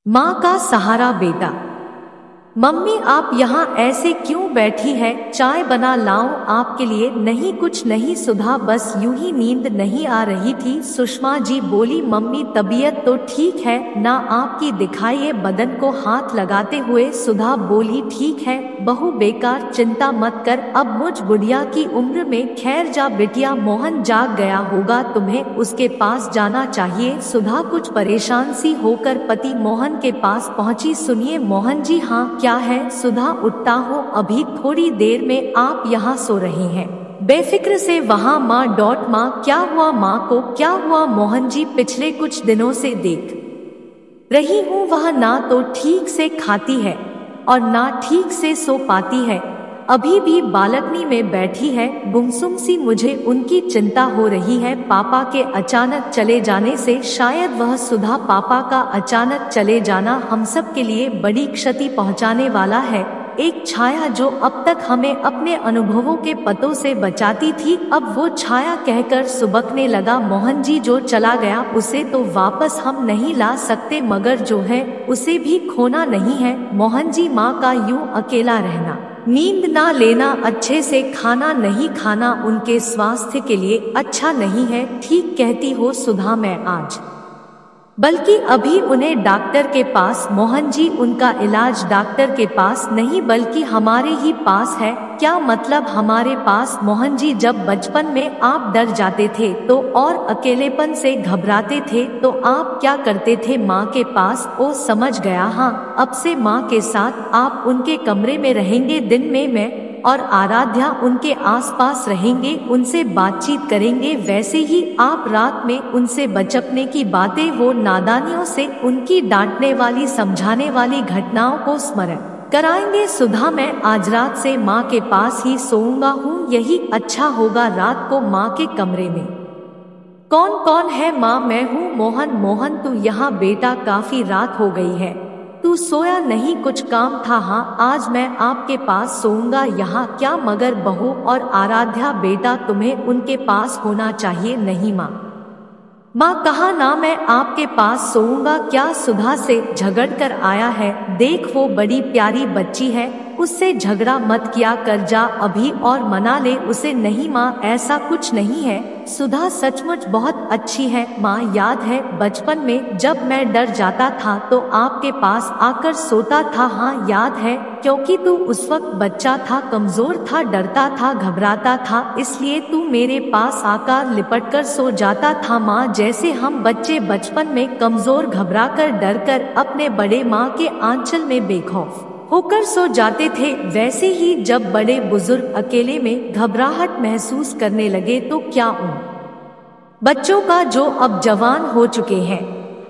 माँ का सहारा बेटा। मम्मी आप यहाँ ऐसे क्यों बैठी है, चाय बना लाऊं आपके लिए? नहीं कुछ नहीं सुधा, बस यूं ही नींद नहीं आ रही थी। सुषमा जी बोली। मम्मी तबीयत तो ठीक है ना आपकी, दिखाइए बदन को हाथ लगाते हुए सुधा बोली। ठीक है बहू, बेकार चिंता मत कर, अब मुझ बुढ़िया की उम्र में। खैर जा बिटिया, मोहन जाग गया होगा, तुम्हें उसके पास जाना चाहिए। सुधा कुछ परेशान सी होकर पति मोहन के पास पहुंची। सुनिए मोहन जी। हाँ क्या है? सुधा उठता हूँ अभी थोड़ी देर में, आप यहाँ सो रही हैं बेफिक्र से वहाँ? माँ क्या हुआ? माँ को क्या हुआ? मोहन जी पिछले कुछ दिनों से देख रही हूँ वह ना तो ठीक से खाती है और ना ठीक से सो पाती है, अभी भी बालकनी में बैठी है गुमसुम सी। मुझे उनकी चिंता हो रही है, पापा के अचानक चले जाने से शायद वह। सुधा पापा का अचानक चले जाना हम सब के लिए बड़ी क्षति पहुंचाने वाला है। एक छाया जो अब तक हमें अपने अनुभवों के पतों से बचाती थी, अब वो छाया कहकर सुबकने लगा। मोहन जी जो चला गया उसे तो वापस हम नहीं ला सकते, मगर जो है उसे भी खोना नहीं है। मोहन जी माँ का यूं अकेला रहना, नींद ना लेना, अच्छे से खाना नहीं खाना उनके स्वास्थ्य के लिए अच्छा नहीं है। ठीक कहती हो सुधा, मैं आज बल्कि अभी उन्हें डॉक्टर के पास। मोहन जी उनका इलाज डॉक्टर के पास नहीं बल्कि हमारे ही पास है। क्या मतलब हमारे पास? मोहन जी जब बचपन में आप डर जाते थे तो और अकेलेपन से घबराते थे तो आप क्या करते थे? माँ के पास। ओ समझ गया, हाँ अब से माँ के साथ आप उनके कमरे में रहेंगे, दिन में मैं और आराध्या उनके आसपास रहेंगे, उनसे बातचीत करेंगे। वैसे ही आप रात में उनसे बचपने की बातें, वो नादानियों से, उनकी डांटने वाली समझाने वाली घटनाओं को स्मरण कराएंगे। सुधा मैं आज रात से माँ के पास ही सोऊंगा हूँ, यही अच्छा होगा। रात को माँ के कमरे में कौन कौन है? माँ मैं हूँ। मोहन। मोहन तू यहाँ बेटा, काफी रात हो गई है, तू सोया नहीं? कुछ काम था? हाँ आज मैं आपके पास सोऊंगा यहाँ। क्या मगर बहू और आराध्या बेटा, तुम्हें उनके पास होना चाहिए। नहीं माँ, माँ कहा ना मैं आपके पास सोऊंगा। क्या सुधा से झगड़ कर आया है? देख वो बड़ी प्यारी बच्ची है, उससे झगड़ा मत किया कर, जा अभी और मना ले उसे। नहीं माँ ऐसा कुछ नहीं है, सुधा सचमुच बहुत अच्छी है। माँ याद है बचपन में जब मैं डर जाता था तो आपके पास आकर सोता था? हाँ याद है, क्योंकि तू उस वक्त बच्चा था, कमजोर था, डरता था, घबराता था, इसलिए तू मेरे पास आकर लिपट कर सो जाता था। माँ जैसे हम बच्चे बचपन में कमजोर, घबरा कर, डर कर अपने बड़े माँ के आंचल में बेखौफ होकर सो जाते थे, वैसे ही जब बड़े बुजुर्ग अकेले में घबराहट महसूस करने लगे तो क्या उन बच्चों का जो अब जवान हो चुके हैं,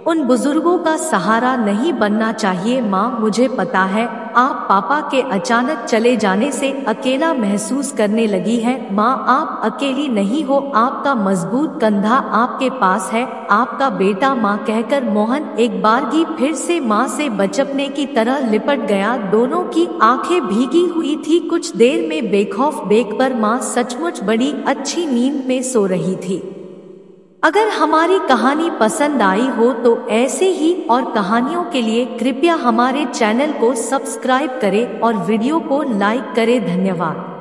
उन बुजुर्गों का सहारा नहीं बनना चाहिए? माँ मुझे पता है आप पापा के अचानक चले जाने से अकेला महसूस करने लगी है। माँ आप अकेली नहीं हो, आपका मजबूत कंधा आपके पास है, आपका बेटा। माँ कहकर मोहन एक बार ही फिर से माँ से बचपने की तरह लिपट गया। दोनों की आंखें भीगी हुई थी, कुछ देर में बेखौफ बेखबर माँ सचमुच बड़ी अच्छी नींद में सो रही थी। अगर हमारी कहानी पसंद आई हो तो ऐसे ही और कहानियों के लिए कृपया हमारे चैनल को सब्सक्राइब करें और वीडियो को लाइक करें। धन्यवाद।